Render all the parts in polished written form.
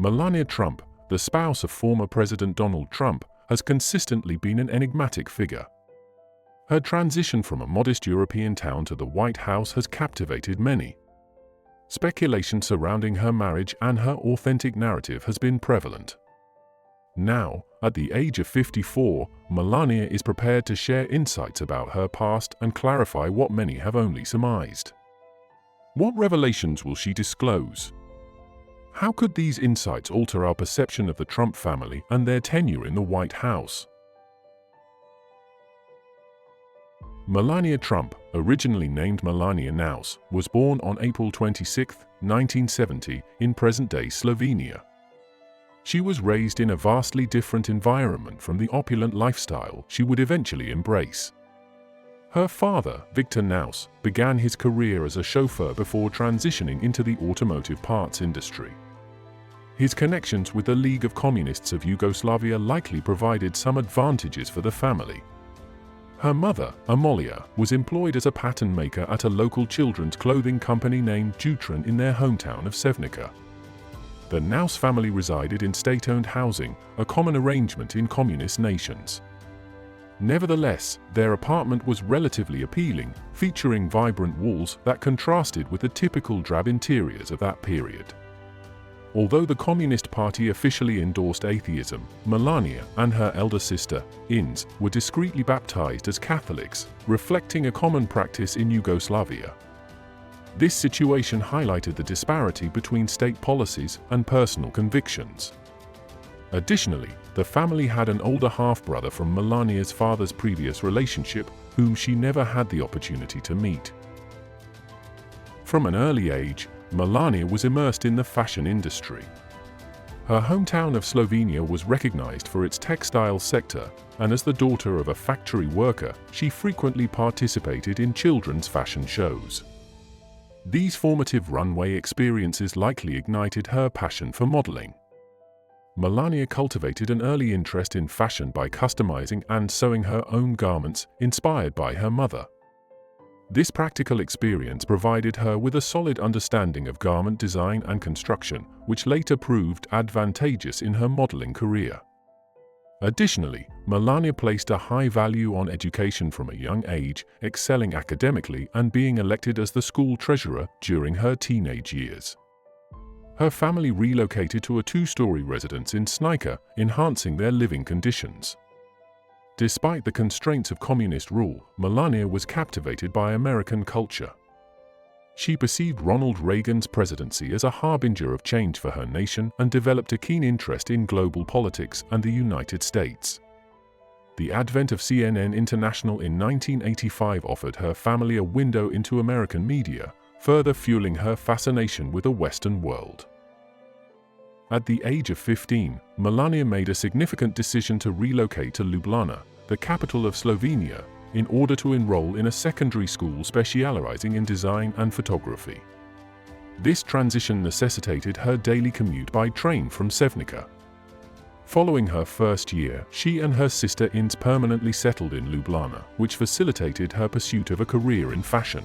Melania Trump, the spouse of former President Donald Trump, has consistently been an enigmatic figure. Her transition from a modest European town to the White House has captivated many. Speculation surrounding her marriage and her authentic narrative has been prevalent. Now, at the age of 54, Melania is prepared to share insights about her past and clarify what many have only surmised. What revelations will she disclose? How could these insights alter our perception of the Trump family and their tenure in the White House? Melania Trump, originally named Melania Naus, was born on April 26, 1970, in present-day Slovenia. She was raised in a vastly different environment from the opulent lifestyle she would eventually embrace. Her father, Victor Naus, began his career as a chauffeur before transitioning into the automotive parts industry. His connections with the League of Communists of Yugoslavia likely provided some advantages for the family. Her mother, Amalia, was employed as a pattern maker at a local children's clothing company named Jutran in their hometown of Sevnica. The Naus family resided in state-owned housing, a common arrangement in communist nations. Nevertheless, their apartment was relatively appealing, featuring vibrant walls that contrasted with the typical drab interiors of that period. Although the Communist Party officially endorsed atheism, Melania and her elder sister, Ines, were discreetly baptized as Catholics, reflecting a common practice in Yugoslavia. This situation highlighted the disparity between state policies and personal convictions. Additionally, the family had an older half-brother from Melania's father's previous relationship, whom she never had the opportunity to meet. From an early age, Melania was immersed in the fashion industry. Her hometown of Slovenia was recognized for its textile sector, and as the daughter of a factory worker, she frequently participated in children's fashion shows. These formative runway experiences likely ignited her passion for modeling. Melania cultivated an early interest in fashion by customizing and sewing her own garments, inspired by her mother. This practical experience provided her with a solid understanding of garment design and construction, which later proved advantageous in her modeling career. Additionally, Melania placed a high value on education from a young age, excelling academically and being elected as the school treasurer during her teenage years. Her family relocated to a two-story residence in Snica, enhancing their living conditions. Despite the constraints of communist rule, Melania was captivated by American culture. She perceived Ronald Reagan's presidency as a harbinger of change for her nation and developed a keen interest in global politics and the United States. The advent of CNN International in 1985 offered her family a window into American media, further fueling her fascination with the Western world. At the age of 15, Melania made a significant decision to relocate to Ljubljana, the capital of Slovenia, in order to enroll in a secondary school specializing in design and photography. This transition necessitated her daily commute by train from Sevnica. Following her first year, she and her sister Ines permanently settled in Ljubljana, which facilitated her pursuit of a career in fashion.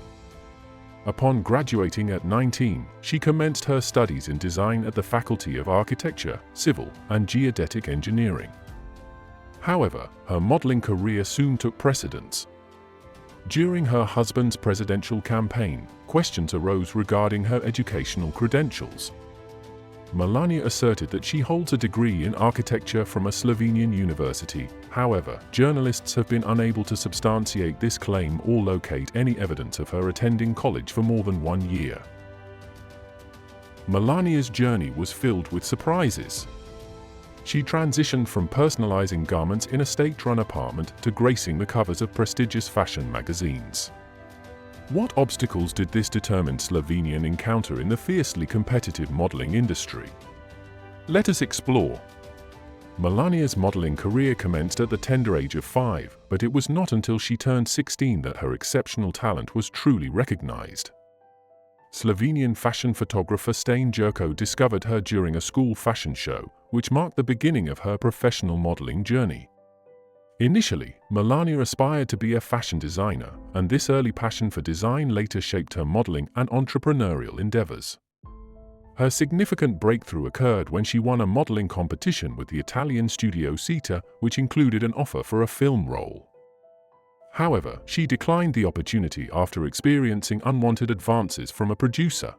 Upon graduating at 19, she commenced her studies in design at the Faculty of Architecture, Civil, and Geodetic Engineering. However, her modeling career soon took precedence. During her husband's presidential campaign, questions arose regarding her educational credentials. Melania asserted that she holds a degree in architecture from a Slovenian university. However, journalists have been unable to substantiate this claim or locate any evidence of her attending college for more than 1 year. Melania's journey was filled with surprises. She transitioned from personalizing garments in a state-run apartment to gracing the covers of prestigious fashion magazines. What obstacles did this determined Slovenian encounter in the fiercely competitive modeling industry? Let us explore. Melania's modeling career commenced at the tender age of 5, but it was not until she turned 16 that her exceptional talent was truly recognized. Slovenian fashion photographer Stane Jerko discovered her during a school fashion show, which marked the beginning of her professional modeling journey. Initially, Melania aspired to be a fashion designer, and this early passion for design later shaped her modeling and entrepreneurial endeavors. Her significant breakthrough occurred when she won a modeling competition with the Italian studio Cita, which included an offer for a film role. However, she declined the opportunity after experiencing unwanted advances from a producer.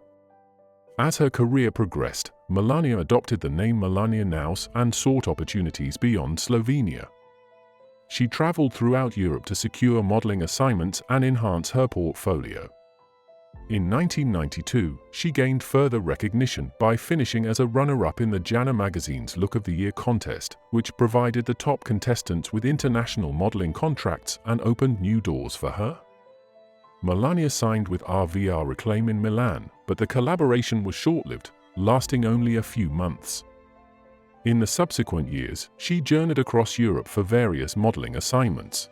As her career progressed, Melania adopted the name Melania Naus and sought opportunities beyond Slovenia. She traveled throughout Europe to secure modeling assignments and enhance her portfolio. In 1992, she gained further recognition by finishing as a runner-up in the Jana magazine's Look of the Year contest, which provided the top contestants with international modeling contracts and opened new doors for her. Melania signed with RVR Reclaim in Milan, but the collaboration was short-lived, lasting only a few months. In the subsequent years, she journeyed across Europe for various modeling assignments.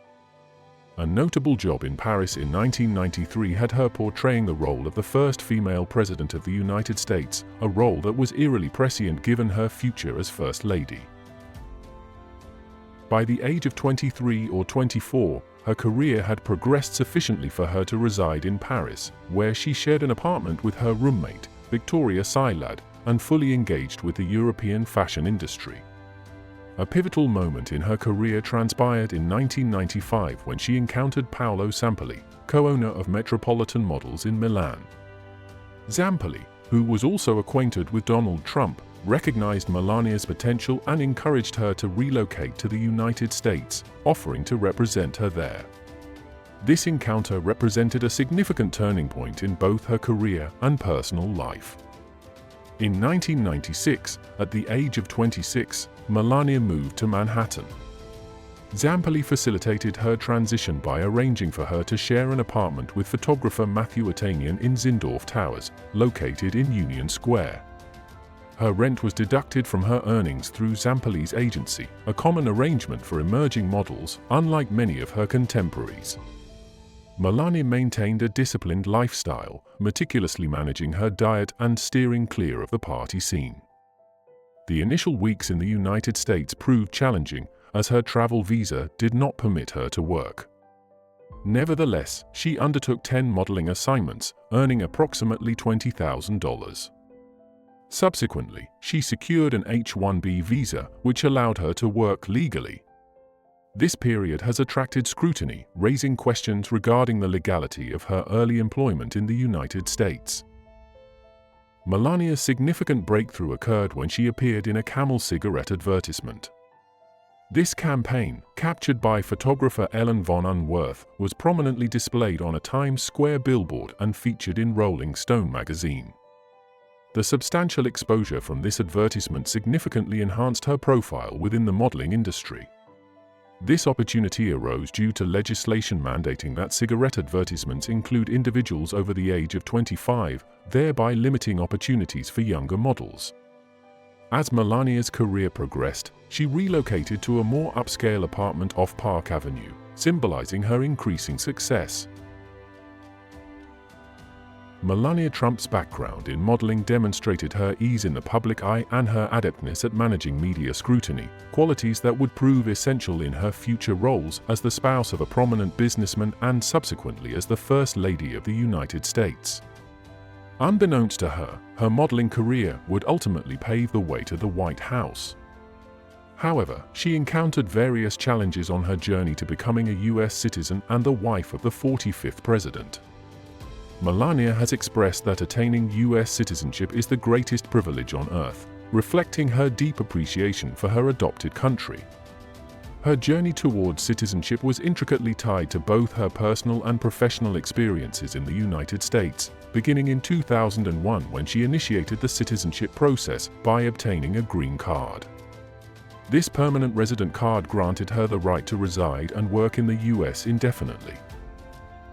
A notable job in Paris in 1993 had her portraying the role of the first female president of the United States, a role that was eerily prescient given her future as First Lady. By the age of 23 or 24, her career had progressed sufficiently for her to reside in Paris, where she shared an apartment with her roommate, Victoria Silad, and fully engaged with the European fashion industry. A pivotal moment in her career transpired in 1995 when she encountered Paolo Zampolli, co-owner of Metropolitan Models in Milan. Zampolli, who was also acquainted with Donald Trump, recognized Melania's potential and encouraged her to relocate to the United States, offering to represent her there. This encounter represented a significant turning point in both her career and personal life. In 1996, at the age of 26, Melania moved to Manhattan. Zampolli facilitated her transition by arranging for her to share an apartment with photographer Matthew Atanian in Zindorf Towers, located in Union Square. Her rent was deducted from her earnings through Zampoli's agency, a common arrangement for emerging models, unlike many of her contemporaries. Melania maintained a disciplined lifestyle, meticulously managing her diet and steering clear of the party scene. The initial weeks in the United States proved challenging, as her travel visa did not permit her to work. Nevertheless, she undertook 10 modeling assignments, earning approximately $20,000. Subsequently, she secured an H-1B visa, which allowed her to work legally. This period has attracted scrutiny, raising questions regarding the legality of her early employment in the United States. Melania's significant breakthrough occurred when she appeared in a Camel cigarette advertisement. This campaign, captured by photographer Ellen von Unworth, was prominently displayed on a Times Square billboard and featured in Rolling Stone magazine. The substantial exposure from this advertisement significantly enhanced her profile within the modeling industry. This opportunity arose due to legislation mandating that cigarette advertisements include individuals over the age of 25, thereby limiting opportunities for younger models. As Melania's career progressed, she relocated to a more upscale apartment off Park Avenue, symbolizing her increasing success. Melania Trump's background in modeling demonstrated her ease in the public eye and her adeptness at managing media scrutiny, qualities that would prove essential in her future roles as the spouse of a prominent businessman and subsequently as the First Lady of the United States. Unbeknownst to her, her modeling career would ultimately pave the way to the White House. However, she encountered various challenges on her journey to becoming a U.S. citizen and the wife of the 45th president. Melania has expressed that attaining U.S. citizenship is the greatest privilege on earth, reflecting her deep appreciation for her adopted country. Her journey towards citizenship was intricately tied to both her personal and professional experiences in the United States, beginning in 2001 when she initiated the citizenship process by obtaining a green card. This permanent resident card granted her the right to reside and work in the U.S. indefinitely.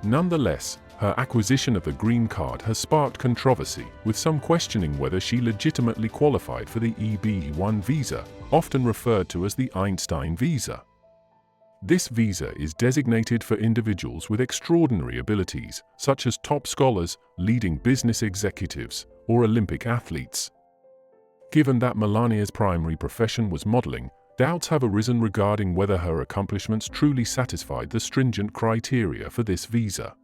Nonetheless, her acquisition of the green card has sparked controversy, with some questioning whether she legitimately qualified for the EB-1 visa, often referred to as the Einstein visa. This visa is designated for individuals with extraordinary abilities, such as top scholars, leading business executives, or Olympic athletes. Given that Melania's primary profession was modeling, doubts have arisen regarding whether her accomplishments truly satisfied the stringent criteria for this visa.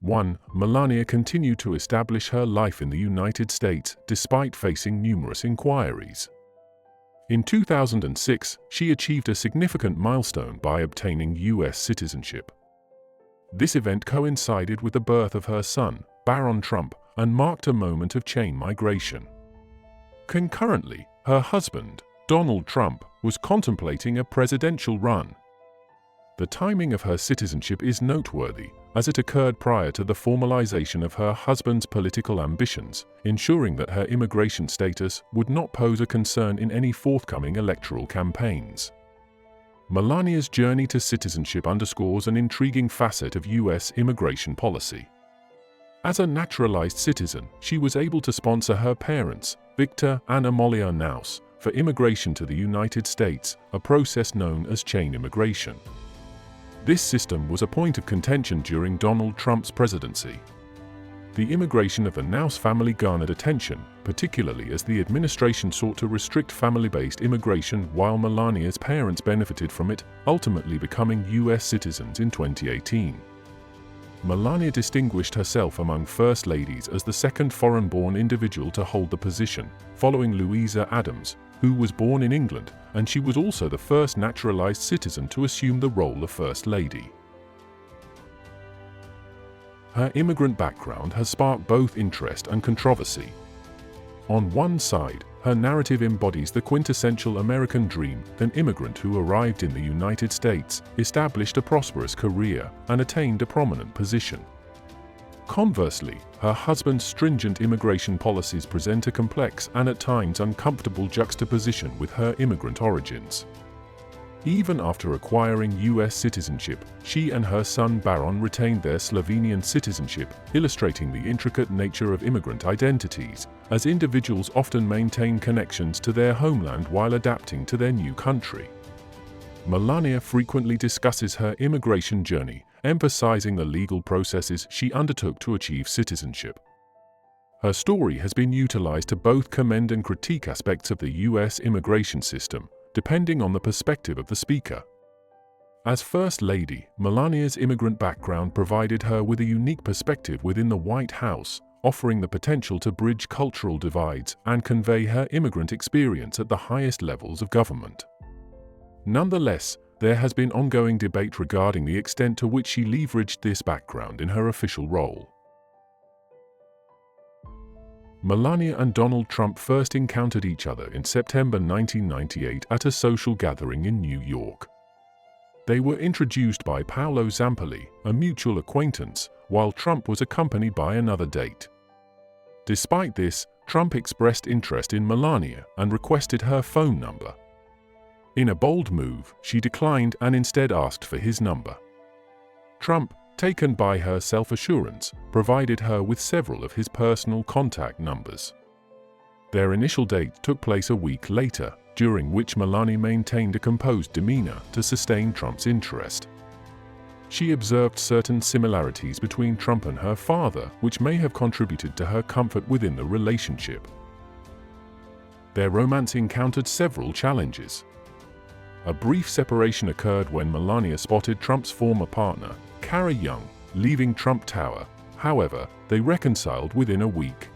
1. Melania continued to establish her life in the United States despite facing numerous inquiries. In 2006, she achieved a significant milestone by obtaining U.S. citizenship. This event coincided with the birth of her son, Baron Trump, and marked a moment of chain migration. Concurrently, her husband, Donald Trump, was contemplating a presidential run. The timing of her citizenship is noteworthy, as it occurred prior to the formalization of her husband's political ambitions, ensuring that her immigration status would not pose a concern in any forthcoming electoral campaigns. Melania's journey to citizenship underscores an intriguing facet of U.S. immigration policy. As a naturalized citizen, she was able to sponsor her parents, Victor and Amalia Naus, for immigration to the United States, a process known as chain immigration. This system was a point of contention during Donald Trump's presidency. The immigration of the Naus family garnered attention, particularly as the administration sought to restrict family-based immigration while Melania's parents benefited from it, ultimately becoming U.S. citizens in 2018. Melania distinguished herself among first ladies as the second foreign-born individual to hold the position, following Louisa Adams, who was born in England, and she was also the first naturalized citizen to assume the role of First Lady. Her immigrant background has sparked both interest and controversy. On one side, her narrative embodies the quintessential American dream: an immigrant who arrived in the United States, established a prosperous career, and attained a prominent position. Conversely, her husband's stringent immigration policies present a complex and at times uncomfortable juxtaposition with her immigrant origins. Even after acquiring U.S. citizenship, she and her son Baron retained their Slovenian citizenship, illustrating the intricate nature of immigrant identities, as individuals often maintain connections to their homeland while adapting to their new country. Melania frequently discusses her immigration journey, emphasizing the legal processes she undertook to achieve citizenship. Her story has been utilized to both commend and critique aspects of the U.S. immigration system, depending on the perspective of the speaker. As First Lady, Melania's immigrant background provided her with a unique perspective within the White House, offering the potential to bridge cultural divides and convey her immigrant experience at the highest levels of government. Nonetheless, there has been ongoing debate regarding the extent to which she leveraged this background in her official role. Melania and Donald Trump first encountered each other in September 1998 at a social gathering in New York. They were introduced by Paolo Zampoli, a mutual acquaintance, while Trump was accompanied by another date. Despite this, Trump expressed interest in Melania and requested her phone number. In a bold move, she declined and instead asked for his number. Trump, taken by her self-assurance, provided her with several of his personal contact numbers. Their initial date took place a week later, during which Melania maintained a composed demeanor to sustain Trump's interest. She observed certain similarities between Trump and her father, which may have contributed to her comfort within the relationship. Their romance encountered several challenges. A brief separation occurred when Melania spotted Trump's former partner, Kara Young, leaving Trump Tower. However, they reconciled within a week.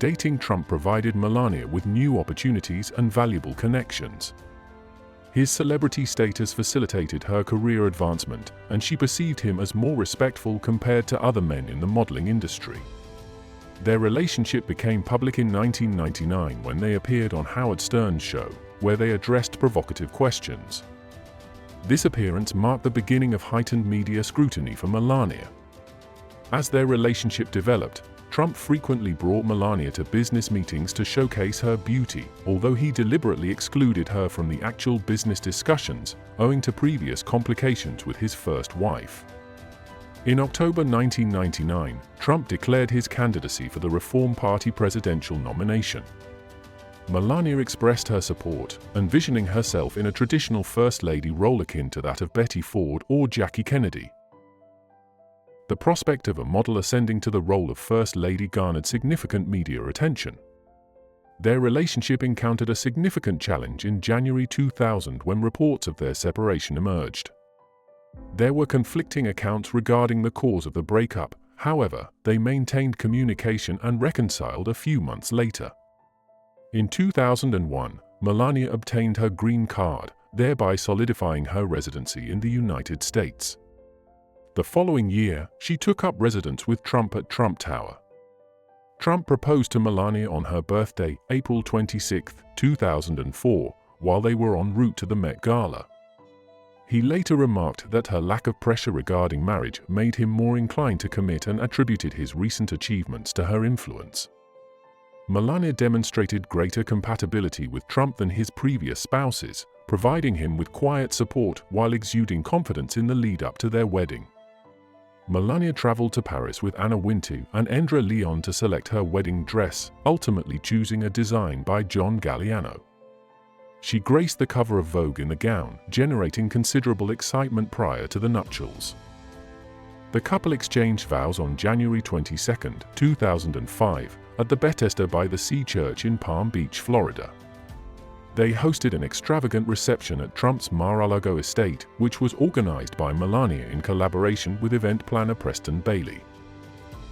Dating Trump provided Melania with new opportunities and valuable connections. His celebrity status facilitated her career advancement, and she perceived him as more respectful compared to other men in the modeling industry. Their relationship became public in 1999 when they appeared on Howard Stern's show, where they addressed provocative questions. This appearance marked the beginning of heightened media scrutiny for Melania. As their relationship developed, Trump frequently brought Melania to business meetings to showcase her beauty, although he deliberately excluded her from the actual business discussions, owing to previous complications with his first wife. In October 1999, Trump declared his candidacy for the Reform Party presidential nomination. Melania expressed her support, envisioning herself in a traditional First Lady role akin to that of Betty Ford or Jackie Kennedy. The prospect of a model ascending to the role of First Lady garnered significant media attention. Their relationship encountered a significant challenge in January 2000 when reports of their separation emerged. There were conflicting accounts regarding the cause of the breakup. However, they maintained communication and reconciled a few months later. In 2001, Melania obtained her green card, thereby solidifying her residency in the United States. The following year, she took up residence with Trump at Trump Tower. Trump proposed to Melania on her birthday, April 26, 2004, while they were en route to the Met Gala. He later remarked that her lack of pressure regarding marriage made him more inclined to commit and attributed his recent achievements to her influence. Melania demonstrated greater compatibility with Trump than his previous spouses, providing him with quiet support while exuding confidence in the lead-up to their wedding. Melania traveled to Paris with Anna Wintour and Endra Leon to select her wedding dress, ultimately choosing a design by John Galliano. She graced the cover of Vogue in the gown, generating considerable excitement prior to the nuptials. The couple exchanged vows on January 22, 2005, at the Bethesda by the Sea Church in Palm Beach, Florida. They hosted an extravagant reception at Trump's Mar-a-Lago estate, which was organized by Melania in collaboration with event planner Preston Bailey.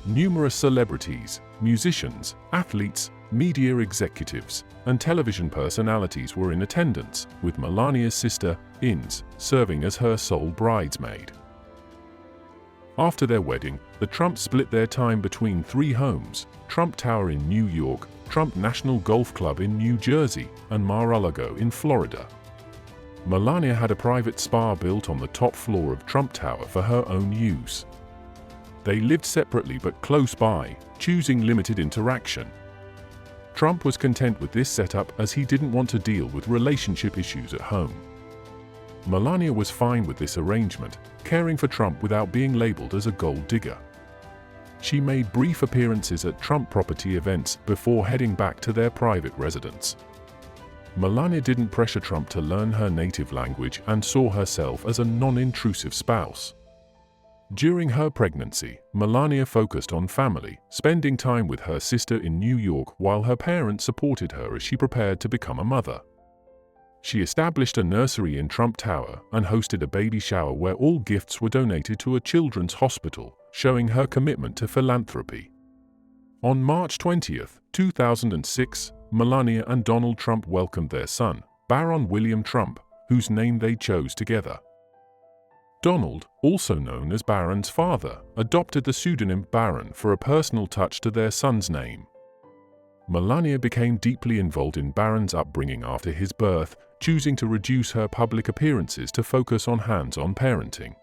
Numerous celebrities, musicians, athletes, media executives, and television personalities were in attendance, with Melania's sister, Ins, serving as her sole bridesmaid. After their wedding, the Trumps split their time between three homes: Trump Tower in New York, Trump National Golf Club in New Jersey, and Mar-a-Lago in Florida. Melania had a private spa built on the top floor of Trump Tower for her own use. They lived separately but close by, choosing limited interaction. Trump was content with this setup as he didn't want to deal with relationship issues at home. Melania was fine with this arrangement, caring for Trump without being labeled as a gold digger. She made brief appearances at Trump property events before heading back to their private residence. Melania didn't pressure Trump to learn her native language and saw herself as a non-intrusive spouse. During her pregnancy, Melania focused on family, spending time with her sister in New York while her parents supported her as she prepared to become a mother. She established a nursery in Trump Tower and hosted a baby shower where all gifts were donated to a children's hospital, showing her commitment to philanthropy. On March 20, 2006, Melania and Donald Trump welcomed their son, Baron William Trump, whose name they chose together. Donald, also known as Baron's father, adopted the pseudonym Baron for a personal touch to their son's name. Melania became deeply involved in Baron's upbringing after his birth, choosing to reduce her public appearances to focus on hands-on parenting.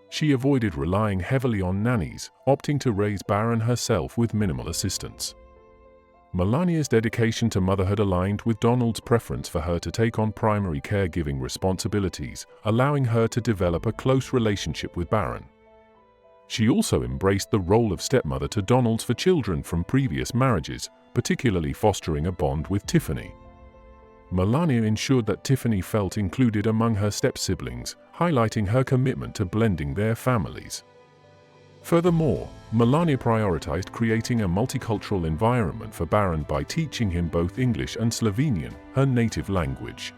She avoided relying heavily on nannies, opting to raise Baron herself with minimal assistance. Melania's dedication to motherhood aligned with Donald's preference for her to take on primary caregiving responsibilities, allowing her to develop a close relationship with Baron. She also embraced the role of stepmother to Donald's for children from previous marriages, particularly fostering a bond with Tiffany. Melania ensured that Tiffany felt included among her step-siblings, highlighting her commitment to blending their families. Furthermore, Melania prioritized creating a multicultural environment for Baron by teaching him both English and Slovenian, her native language.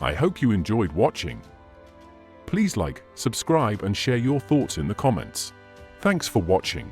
I hope you enjoyed watching. Please like, subscribe and share your thoughts in the comments. Thanks for watching.